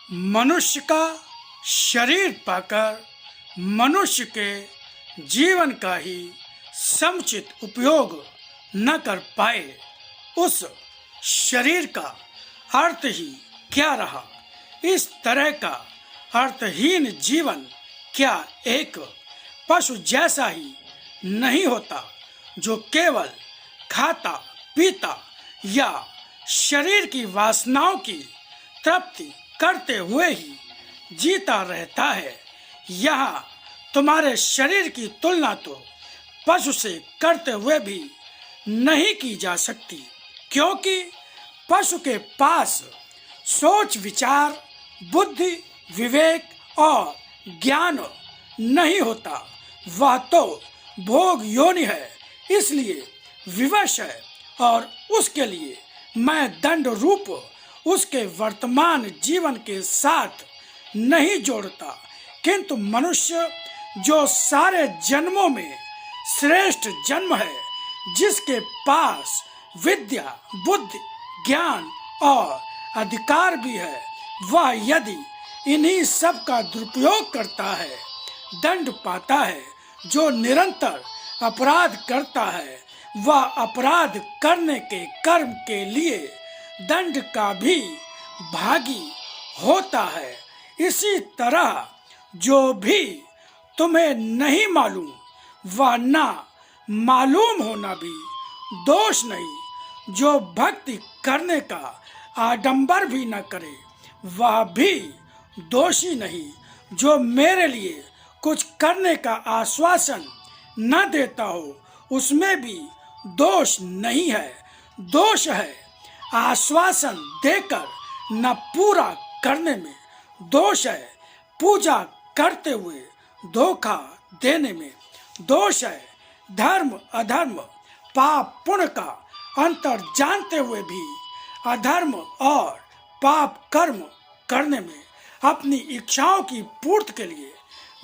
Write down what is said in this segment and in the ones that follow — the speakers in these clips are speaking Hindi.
मनुष्य का शरीर पाकर मनुष्य के जीवन का ही समुचित उपयोग न कर पाए, उस शरीर का अर्थ ही क्या रहा। इस तरह का अर्थहीन जीवन क्या एक पशु जैसा ही नहीं होता, जो केवल खाता पीता या शरीर की वासनाओं की तृप्ति करते हुए ही जीता रहता है। यहाँ तुम्हारे शरीर की तुलना तो पशु से करते हुए भी नहीं की जा सकती, क्योंकि पशु के पास सोच विचार बुद्धि विवेक और ज्ञान नहीं होता। वह तो भोग योनि है, इसलिए विवश है और उसके लिए मैं दंड रूप उसके वर्तमान जीवन के साथ नहीं जोड़ता। किंतु मनुष्य जो सारे जन्मों में श्रेष्ठ जन्म है, जिसके पास विद्या बुद्धि ज्ञान और अधिकार भी है, वह यदि इन्हीं सब का दुरुपयोग करता है, दंड पाता है। जो निरंतर अपराध करता है, वह अपराध करने के कर्म के लिए दंड का भी भागी होता है। इसी तरह जो भी तुम्हें नहीं मालूम, वह ना मालूम होना भी दोष नहीं। जो भक्ति करने का आडंबर भी न करे, वह भी दोषी नहीं। जो मेरे लिए कुछ करने का आश्वासन न देता हो, उसमें भी दोष नहीं है। दोष है आश्वासन देकर न पूरा करने में। दोष है पूजा करते हुए धोखा देने में। दोष है धर्म अधर्म पाप पुण्य का अंतर जानते हुए भी अधर्म और पाप कर्म करने में। अपनी इच्छाओं की पूर्ति के लिए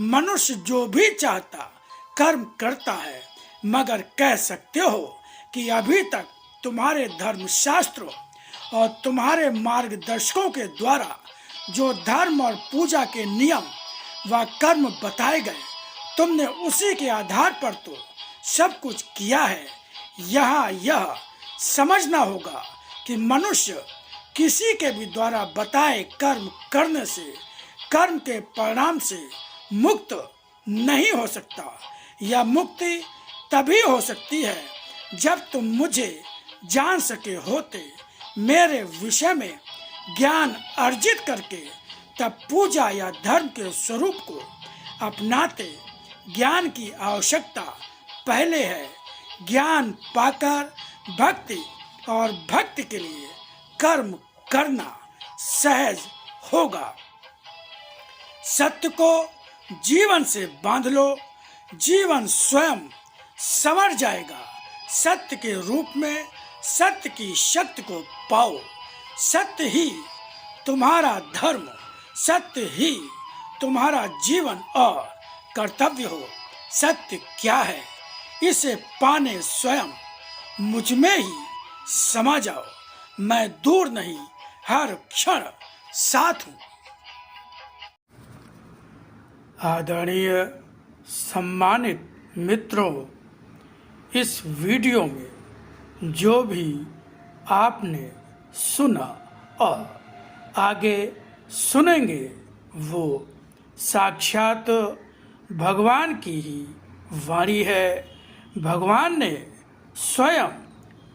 मनुष्य जो भी चाहता कर्म करता है, मगर कह सकते हो कि अभी तक तुम्हारे धर्मशास्त्रों और तुम्हारे मार्गदर्शकों के द्वारा जो धर्म और पूजा के नियम व कर्म बताए गए, तुमने उसी के आधार पर तो सब कुछ किया है। यहाँ यह समझना होगा कि मनुष्य किसी के भी द्वारा बताए कर्म करने से कर्म के परिणाम से मुक्त नहीं हो सकता। यह मुक्ति तभी हो सकती है जब तुम मुझे जान सके होते, मेरे विषय में ज्ञान अर्जित करके तब पूजा या धर्म के स्वरूप को अपनाते। ज्ञान की आवश्यकता पहले है। ज्ञान पाकर भक्ति और भक्ति के लिए कर्म करना सहज होगा। सत्य को जीवन से बांध लो, जीवन स्वयं संवर जाएगा। सत्य के रूप में सत्य की शक्ति को पाओ। सत्य ही तुम्हारा धर्म, सत्य ही तुम्हारा जीवन और कर्तव्य हो। सत्य क्या है, इसे पाने स्वयं मुझ में ही समा जाओ। मैं दूर नहीं, हर क्षण साथ हूँ। आदरणीय सम्मानित मित्रों, इस वीडियो में जो भी आपने सुना और आगे सुनेंगे, वो साक्षात भगवान की ही वाणी है। भगवान ने स्वयं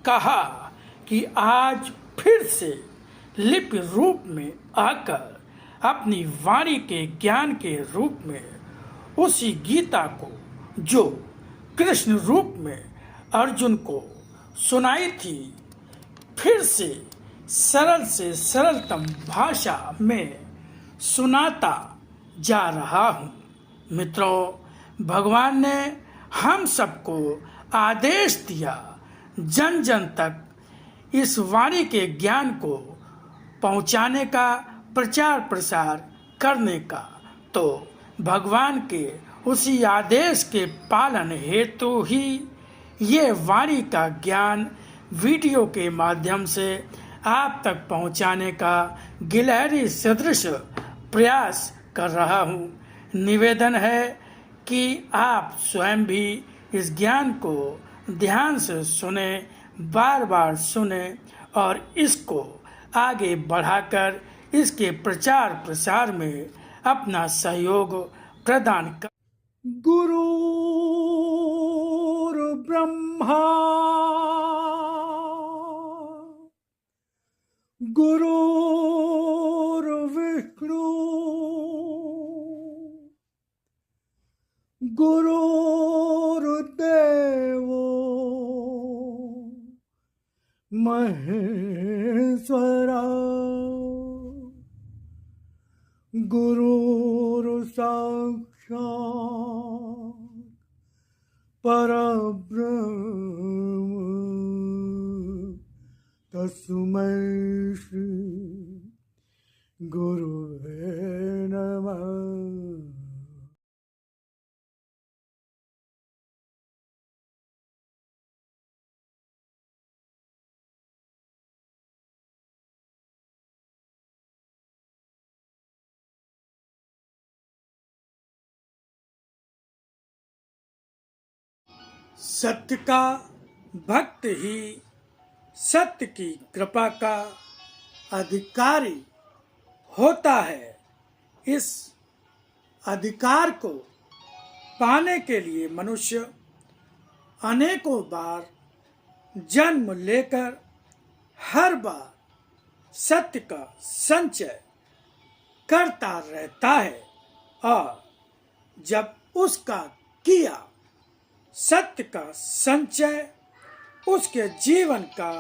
कहा कि आज फिर से लिपि रूप में आकर अपनी वाणी के ज्ञान के रूप में उसी गीता को जो कृष्ण रूप में अर्जुन को सुनाई थी, फिर से सरलतम भाषा में सुनाता जा रहा हूँ। मित्रों, भगवान ने हम सबको आदेश दिया जन जन तक इस वाणी के ज्ञान को पहुँचाने का, प्रचार प्रसार करने का। तो भगवान के उसी आदेश के पालन हेतु ही ये वाणी का ज्ञान वीडियो के माध्यम से आप तक पहुंचाने का गिलहरी सदृश प्रयास कर रहा हूँ। निवेदन है कि आप स्वयं भी इस ज्ञान को ध्यान से सुने, बार बार सुने और इसको आगे बढ़ाकर इसके प्रचार प्रसार में अपना सहयोग प्रदान कर। गुरु ब्रह्मा गुरुर्विष्णु गुरुर्देवो महेश्वरा गुरुर्साक्षात् परब्रह्म तस्मै श्री गुरुवे नमः। सत्य का भक्त ही सत्य की कृपा का अधिकारी होता है। इस अधिकार को पाने के लिए मनुष्य अनेकों बार जन्म लेकर हर बार सत्य का संचय करता रहता है और जब उसका किया सत्य का संचय उसके जीवन का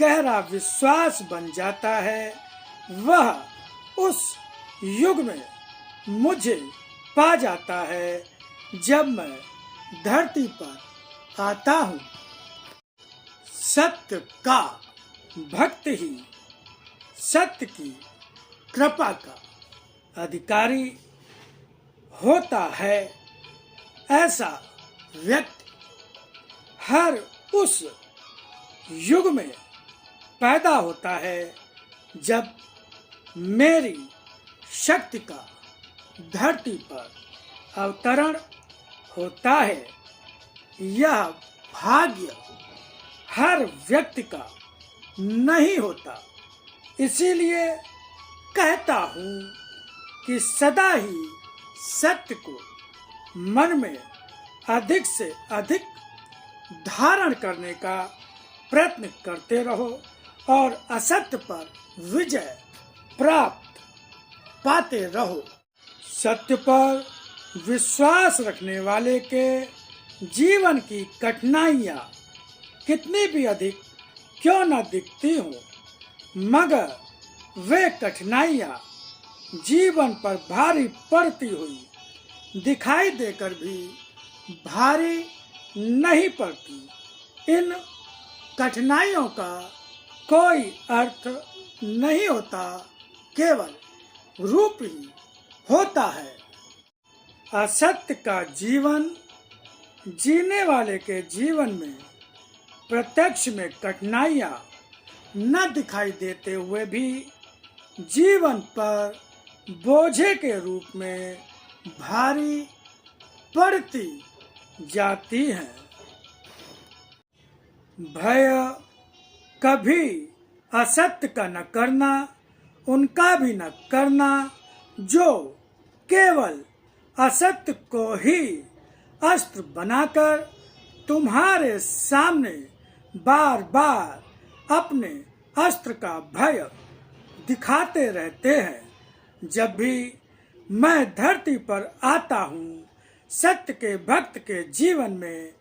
गहरा विश्वास बन जाता है, वह उस युग में मुझे पा जाता है जब मैं धरती पर आता हूँ। सत्य का भक्त ही सत्य की कृपा का अधिकारी होता है। ऐसा व्यक्ति हर उस युग में पैदा होता है जब मेरी शक्ति का धरती पर अवतरण होता है। यह भाग्य हर व्यक्ति का नहीं होता, इसीलिए कहता हूँ कि सदा ही सत्य को मन में अधिक से अधिक धारण करने का प्रयत्न करते रहो और असत्य पर विजय प्राप्त पाते रहो। सत्य पर विश्वास रखने वाले के जीवन की कठिनाइयाँ कितनी भी अधिक क्यों न दिखती हो, मगर वे कठिनाइयाँ जीवन पर भारी पड़ती हुई दिखाई देकर भी भारी नहीं पड़ती। इन कठिनाइयों का कोई अर्थ नहीं होता, केवल रूप ही होता है। असत्य का जीवन जीने वाले के जीवन में प्रत्यक्ष में कठिनाइयाँ न दिखाई देते हुए भी जीवन पर बोझे के रूप में भारी पड़ती जाती हैं। भय कभी असत्य का न करना, उनका भी न करना जो केवल असत्य को ही अस्त्र बनाकर तुम्हारे सामने बार बार अपने अस्त्र का भय दिखाते रहते हैं। जब भी मैं धरती पर आता हूँ, सत्य के भक्त के जीवन में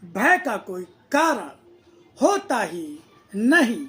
भय का कोई कारण होता ही नहीं।